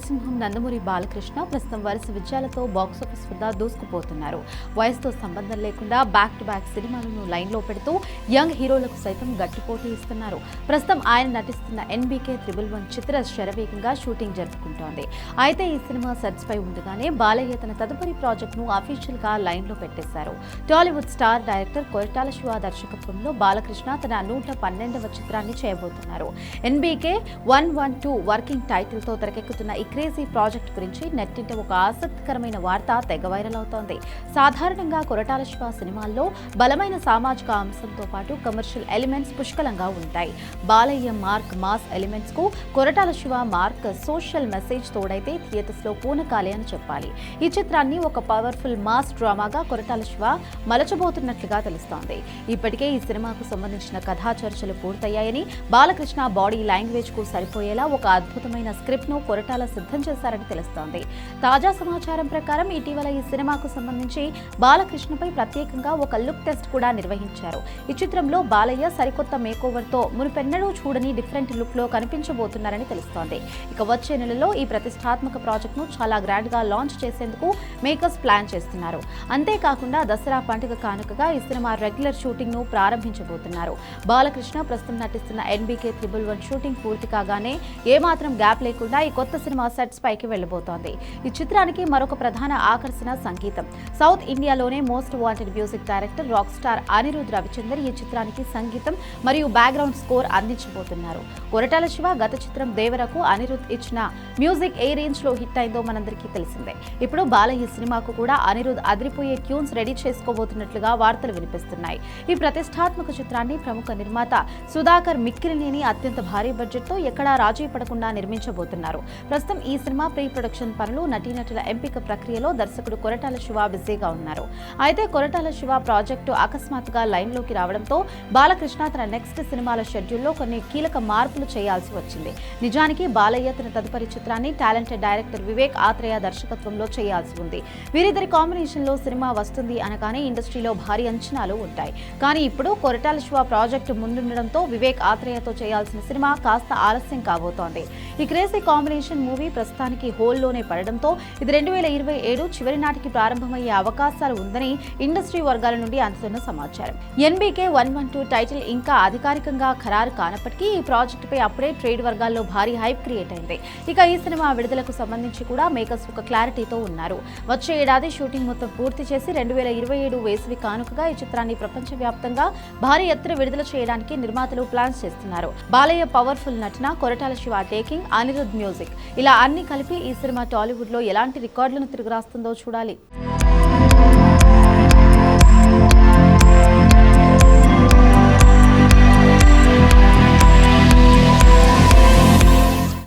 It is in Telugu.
నటసింహం నందమూరి బాలకృష్ణ ప్రస్తుతం వరుస విజయాలతో బాక్సాఫీస్ వద్ద దూసుకుపోతున్నారు. వయసుతో సంబంధం లేకుండా బ్యాక్ టు బ్యాక్ సినిమాలను లైన్లో పెడుతూ యంగ్ హీరోలకు సైతం గట్టి పోటీ ఇస్తున్నారు. ప్రస్తుతం ఆయన నటిస్తున్న ఎన్బీకే 111 చిత్ర శరవేగంగా షూటింగ్ జరుపుకుంటోంది. అయితే ఈ సినిమా సెట్స్ పై ఉండగానే బాలయ్య తన తదుపరి ప్రాజెక్ట్ ను అఫీషియల్ గా లైన్ లో పెట్టేశారు. టాలీవుడ్ స్టార్ డైరెక్టర్ కొరటాల శివ దర్శకత్వంలో బాలకృష్ణ తన 112వ చిత్రాన్ని చేయబోతున్నారు. ఎన్బీకే 112 వర్కింగ్ టైటిల్ తో తెరకెక్కుతున్న ఈ క్రేజీ ప్రాజెక్ట్ గురించి నెట్టింట ఒక ఆసక్తికరమైన వార్త తెగ వైరల్ అవుతోంది. సాధారణంగా కొరటాల శివ సినిమాల్లో బలమైన సామాజిక అంశంతో పాటు కమర్షియల్ ఎలిమెంట్స్ పుష్కలంగా ఉంటాయి. బాలయ్య మార్క్ మాస్ ఎలిమెంట్స్ కు Koratala Siva mark social message తోడైతే థియేటర్స్ లో పూనకాలే అని చెప్పాలి. ఈ చిత్రాన్ని ఒక పవర్ఫుల్ మాస్ డ్రామాగా కొరటాల శివ మలచబోతున్నట్లుగా తెలుస్తోంది. ఇప్పటికే ఈ సినిమాకు సంబంధించిన కథా చర్చలు పూర్తయ్యాయని, బాలకృష్ణ బాడీ లాంగ్వేజ్ కు సరిపోయేలా ఒక అద్భుతమైన స్క్రిప్ట్ ను కొరటాల సిద్ధం చేశారని తెలుస్తోంది. తాజా సమాచారం ప్రకారం ఇటీవల ఈ సినిమాకు సంబంధించి బాలకృష్ణపై ప్రత్యేకంగా ఒక లుక్ టెస్ట్ కూడా నిర్వహించారు. ఈ చిత్రంలో బాలయ్య సరికొత్త మేకోవర్ తో మునుపెన్నడూ చూడని డిఫరెంట్ లుక్ లో కనిపించబోతున్నారని తెలుస్తోంది. ఇక వచ్చే నెలలో ఈ ప్రతిష్టాత్మక ప్రాజెక్ట్ ను చాలా గ్రాండ్ గా లాంచ్ చేసేందుకు మేకర్స్ ప్లాన్ చేస్తున్నారు. అంతేకాకుండా దసరా పండుగ కానుకగా ఈ సినిమా రెగ్యులర్ షూటింగ్ ను ప్రారంభించబోతున్నారు. బాలకృష్ణ ప్రస్తుతం నటిస్తున్న ఎన్బీకే 111 షూటింగ్ పూర్తి కాగానే ఏమాత్రం గ్యాప్ లేకుండా ఈ కొత్త సినిమా సెట్స్ పైకి వెళ్లబోతోంది. ఈ చిత్రానికి మరొక ప్రధాన ఆకర్షణ సంగీతం. సౌత్ ఇండియాలోనే most wanted music director rock star Anirudh Ravichander ఈ చిత్రానికి సంగీతం మరియు బ్యాక్గ్రౌండ్ స్కోర్ అందించబోతున్నారు. కొరటాల శివ గత చిత్రం దేవరకు అనిరుద్ ఇచ్చిన మ్యూజిక్ ఏ రేంజ్ లో హిట్ అయిందో మనందరికీ తెలిసిందే. ఇప్పుడు బాలయ్య సినిమాకు కూడా అనిరుద్ అదిరిపోయే ట్యూన్స్ రెడీ చేసుకోబోతున్నట్లుగా వార్తలు వినిపిస్తున్నాయి. ఈ ప్రతిష్టాత్మక చిత్రాన్ని ప్రముఖ నిర్మాత సుధాకర్ మిక్కిలినేని అత్యంత భారీ బడ్జెట్ తో ఎక్కడా రాజీ పడకుండా నిర్మించబోతున్నారు. ప్రస్తుతం ఈ సినిమా ప్రీ ప్రొడక్షన్ పనులు, నటీనటుల ఎంపిక ప్రక్రియలో దర్శకుడు కొరటాల శివ బిజీగా ఉన్నారు. అయితే కొరటాల శివ ప్రాజెక్టు అకస్మాత్తుగా లైన్ లోకి రావడంతో బాలకృష్ణ తన నెక్స్ట్ సినిమాల షెడ్యూల్లో కొన్ని కీలక మార్పులు చేయాల్సి వచ్చింది. నిజానికి బాలయ్య తన తదుపరి చిత్రాన్ని టాలెంటెడ్ డైరెక్టర్ వివేక్ ఆత్రేయ దర్శకత్వంలో చేయాల్సి ఉంది. వీరిద్దరి కాంబినేషన్ లో సినిమా వస్తుంది అనగానే ఇండస్ట్రీలో భారీ అంచనాలు ఉంటాయి. కానీ ఇప్పుడు కొరటాల శివ ప్రాజెక్టు ముందుండడంతో వివేక్ ఆత్రేయతో చేయాల్సిన సినిమా కాస్త ఆలస్యం కాబోతోంది. ఈ క్రేజీ కాంబినేషన్ మూవీ ప్రస్తుతానికి హోల్లోనే పడడంతో ఇది 2027 చివరి నాటికి ప్రారంభమయ్యే అవకాశాలు ఉందని ఇండస్ట్రీ వర్గాల నుండి అందుతున్న సమాచారం. ఎన్బీకే 112 టైటిల్ ఇంకా అధికారికంగా ఖరారు కానప్పటికీ ఈ ప్రాజెక్టుపై అప్పుడే ట్రేడ్ వర్గాల్లో భారీ హైప్ క్రియేట్ అయింది. ఇక ఈ సినిమా విడుదలకు సంబంధించి కూడా మేకర్స్ ఒక క్లారిటీతో ఉన్నారు. వచ్చే ఏడాది షూటింగ్ మొత్తం పూర్తి చేసి 2027 వేసవి కానుకగా ఈ చిత్రాన్ని ప్రపంచవ్యాప్తంగా భారీ ఎత్తున విడుదల చేయడానికి నిర్మాతలు ప్లాన్స్ చేస్తున్నారు. బాలయ్య పవర్ఫుల్ నటన, కొరటాల శివ టేకింగ్, అనిరుద్ మ్యూజిక్ ఇలా అన్ని కలిపి ఈ సినిమా టాలీవుడ్ లో ఎలాంటి రికార్డులను తిరగరాస్తుందో చూడాలి.